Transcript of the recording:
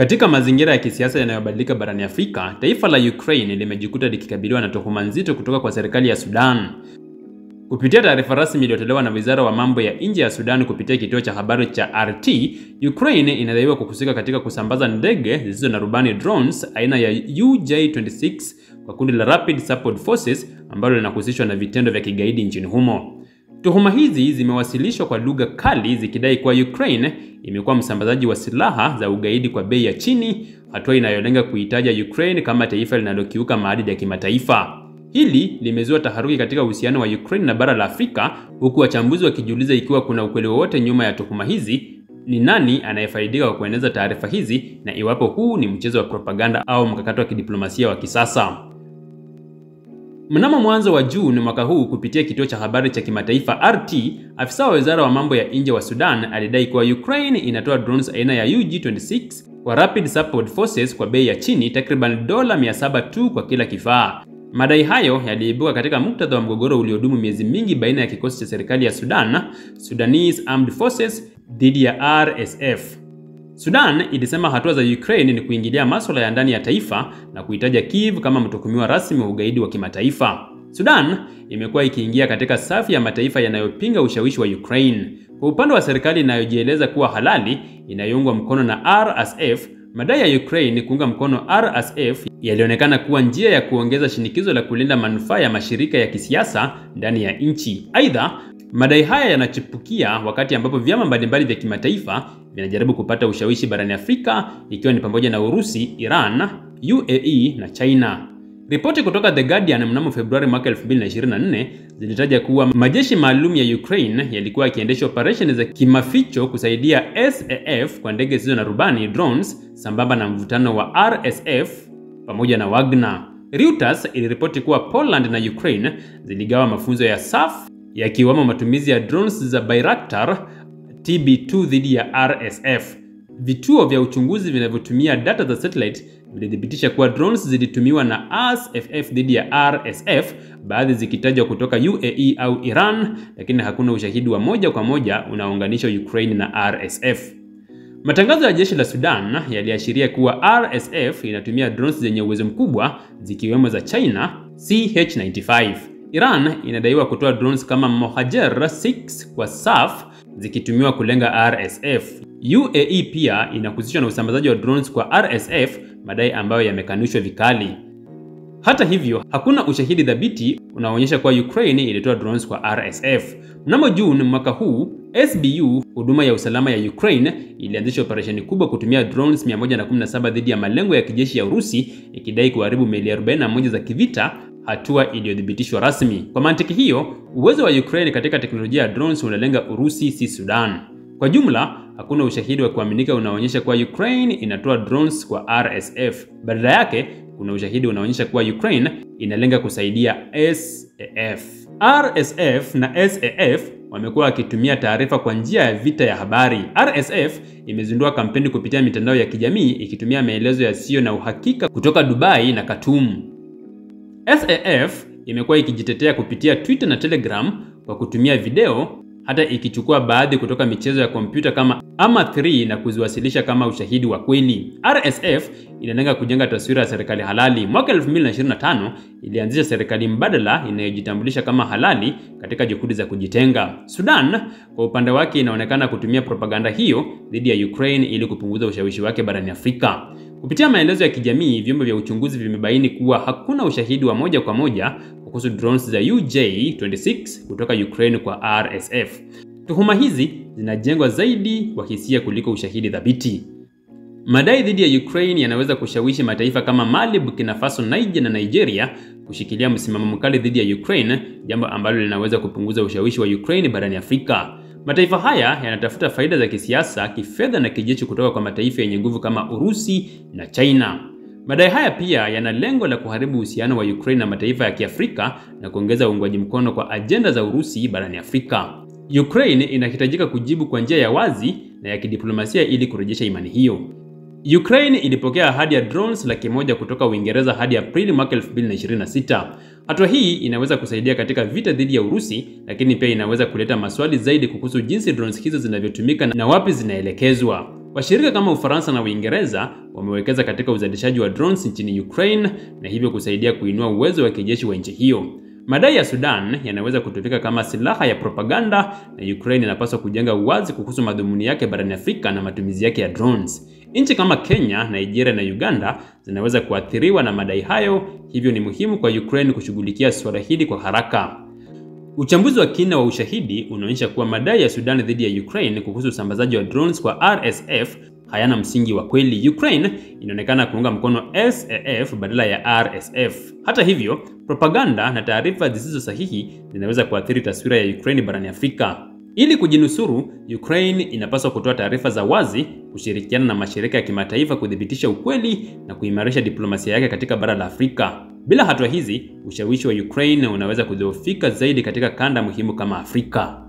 Katika mazingira ya kisiasa yanayobadilika barani Afrika, taifa la Ukraine limejikuta likikabiliwa na tuhuma nzito kutoka kwa serikali ya Sudan. Kupitia taarifa rasmi iliyotolewa na Wizara wa Mambo ya Nje ya Sudan kupitia kituo cha habari cha RT, Ukraine inadaiwa kuhusika katika kusambaza ndege zisizo na rubani drones aina ya UJ-26 kwa kundi la Rapid Support Forces ambalo linahusishwa na vitendo vya kigaidi nchini humo. Tuhuma hizi zimewasilishwa kwa lugha kali zikidai kuwa Ukraine imekuwa msambazaji wa silaha za ugaidi kwa bei ya chini, hatua inayolenga kuitaja Ukraine kama taifa linalokiuka maadili ya kimataifa. Hili limezua taharuki katika uhusiano wa Ukraine na bara la Afrika, huku wachambuzi wakijiuliza ikiwa kuna ukweli wowote nyuma ya tuhuma hizi, ni nani anayefaidika kwa kueneza taarifa hizi, na iwapo huu ni mchezo wa propaganda au mkakati wa kidiplomasia wa kisasa. Mnamo mwanzo wa Juni mwaka huu, kupitia kituo cha habari cha kimataifa RT, afisa wa Wizara wa Mambo ya Nje wa Sudan alidai kuwa Ukraine inatoa drones aina ya UJ-26 kwa Rapid Support Forces kwa bei ya chini, takriban $700 tu kwa kila kifaa. Madai hayo yaliibuka katika muktadha wa mgogoro uliodumu miezi mingi baina ya kikosi cha serikali ya Sudan, Sudanese Armed Forces, dhidi ya RSF. Sudan ilisema hatua za Ukraine ni kuingilia masuala ya ndani ya taifa na kuitaja Kiev kama mtuhumiwa rasmi wa ugaidi wa kimataifa. Sudan imekuwa ikiingia katika safu ya mataifa yanayopinga ushawishi wa Ukraine. Kwa upande wa serikali inayojieleza kuwa halali inayoungwa mkono na RSF, madai ya Ukraine kuunga mkono RSF yalionekana kuwa njia ya kuongeza shinikizo la kulinda manufaa ya mashirika ya kisiasa ndani ya nchi. Aidha, madai haya yanachipukia wakati ambapo vyama mbalimbali vya kimataifa vinajaribu kupata ushawishi barani Afrika, ikiwa ni pamoja na Urusi, Iran, UAE na China. Ripoti kutoka The Guardian mnamo Februari mwaka 2024 zilitaja kuwa majeshi maalum ya Ukraine yalikuwa yakiendesha operesheni za kimaficho kusaidia SAF kwa ndege zisizo na rubani drones, sambamba na mvutano wa RSF pamoja na Wagner. Reuters iliripoti kuwa Poland na Ukraine ziligawa mafunzo ya SAF, yakiwemo matumizi ya drones za Bayraktar TB2 dhidi ya RSF. Vituo vya uchunguzi vinavyotumia data za satellite vilithibitisha kuwa drones zilitumiwa na RSF dhidi ya RSF, baadhi zikitajwa kutoka UAE au Iran, lakini hakuna ushahidi wa moja kwa moja unaounganisha Ukraine na RSF. Matangazo ya jeshi la Sudan yaliashiria kuwa RSF inatumia drones zenye uwezo mkubwa, zikiwemo za China CH-95. Iran inadaiwa kutoa drones kama Mohajer 6 kwa SAF zikitumiwa kulenga RSF. UAE pia inahusishwa na usambazaji wa drones kwa RSF, madai ambayo yamekanushwa vikali. Hata hivyo, hakuna ushahidi thabiti unaoonyesha kuwa Ukraine ilitoa drones kwa RSF. Mnamo Juni mwaka huu, SBU, huduma ya usalama ya Ukraine, ilianzisha operesheni kubwa kutumia drones 117 dhidi ya malengo ya kijeshi ya Urusi, ikidai kuharibu meli 41 za kivita, hatua iliyothibitishwa rasmi. Kwa mantiki hiyo, uwezo wa Ukraine katika teknolojia ya drones unalenga Urusi, si Sudan. Kwa jumla, hakuna ushahidi wa kuaminika unaoonyesha kuwa Ukraine inatoa drones kwa RSF. Badala yake, kuna ushahidi unaoonyesha kuwa Ukraine inalenga kusaidia SAF. RSF na SAF wamekuwa wakitumia taarifa kwa njia ya vita ya habari. RSF imezindua kampeni kupitia mitandao ya kijamii ikitumia maelezo yasiyo na uhakika kutoka Dubai na Khartoum. SAF imekuwa ikijitetea kupitia Twitter na Telegram kwa kutumia video, hata ikichukua baadhi kutoka michezo ya kompyuta kama Arma 3 na kuziwasilisha kama ushahidi wa kweli. RSF inalenga kujenga taswira ya serikali halali. Mwaka 2025 ilianzisha serikali mbadala inayojitambulisha kama halali katika juhudi za kujitenga. Sudan kwa upande wake inaonekana kutumia propaganda hiyo dhidi ya Ukraine ili kupunguza ushawishi wake barani Afrika. Kupitia maelezo ya kijamii, vyombo vya uchunguzi vimebaini kuwa hakuna ushahidi wa moja kwa moja kuhusu drones za UJ-26 kutoka Ukraine kwa RSF. Tuhuma hizi zinajengwa zaidi kwa hisia kuliko ushahidi thabiti. Madai dhidi ya Ukraine yanaweza kushawishi mataifa kama Mali, Burkina Faso, Niger na Nigeria kushikilia msimamo mkali dhidi ya Ukraine, jambo ambalo linaweza kupunguza ushawishi wa Ukraine barani Afrika. Mataifa haya yanatafuta faida za kisiasa, kifedha na kijeshi kutoka kwa mataifa yenye nguvu kama Urusi na China. Madai haya pia yana lengo la kuharibu uhusiano wa Ukraine na mataifa ya Kiafrika na kuongeza uungwaji mkono kwa ajenda za Urusi barani Afrika. Ukraine inahitajika kujibu kwa njia ya wazi na ya kidiplomasia ili kurejesha imani hiyo. Ukraine ilipokea ahadi ya drones 100,000 kutoka Uingereza hadi Aprili mwaka 2026. Hatua hii inaweza kusaidia katika vita dhidi ya Urusi, lakini pia inaweza kuleta maswali zaidi kuhusu jinsi drones hizo zinavyotumika na wapi zinaelekezwa. Washirika kama Ufaransa na Uingereza wamewekeza katika uzalishaji wa drones nchini Ukraine na hivyo kusaidia kuinua uwezo wa kijeshi wa nchi hiyo. Madai ya Sudan yanaweza kutumika kama silaha ya propaganda na Ukraine inapaswa kujenga uwazi kuhusu madhumuni yake barani Afrika na matumizi yake ya drones. Nchi kama Kenya, Nigeria na Uganda zinaweza kuathiriwa na madai hayo, hivyo ni muhimu kwa Ukraine kushughulikia suala hili kwa haraka. Uchambuzi wa kina wa ushahidi unaonyesha kuwa madai ya Sudan dhidi ya Ukraine kuhusu usambazaji wa drones kwa RSF hayana msingi wa kweli. Ukraine inaonekana kuunga mkono SAF badala ya RSF. Hata hivyo, propaganda na taarifa zisizo sahihi zinaweza kuathiri taswira ya Ukraine barani Afrika. Ili kujinusuru, Ukraine inapaswa kutoa taarifa za wazi, kushirikiana na mashirika ya kimataifa kudhibitisha ukweli na kuimarisha diplomasia yake katika bara la Afrika. Bila hatua hizi, ushawishi wa Ukraine unaweza kudhoofika zaidi katika kanda muhimu kama Afrika.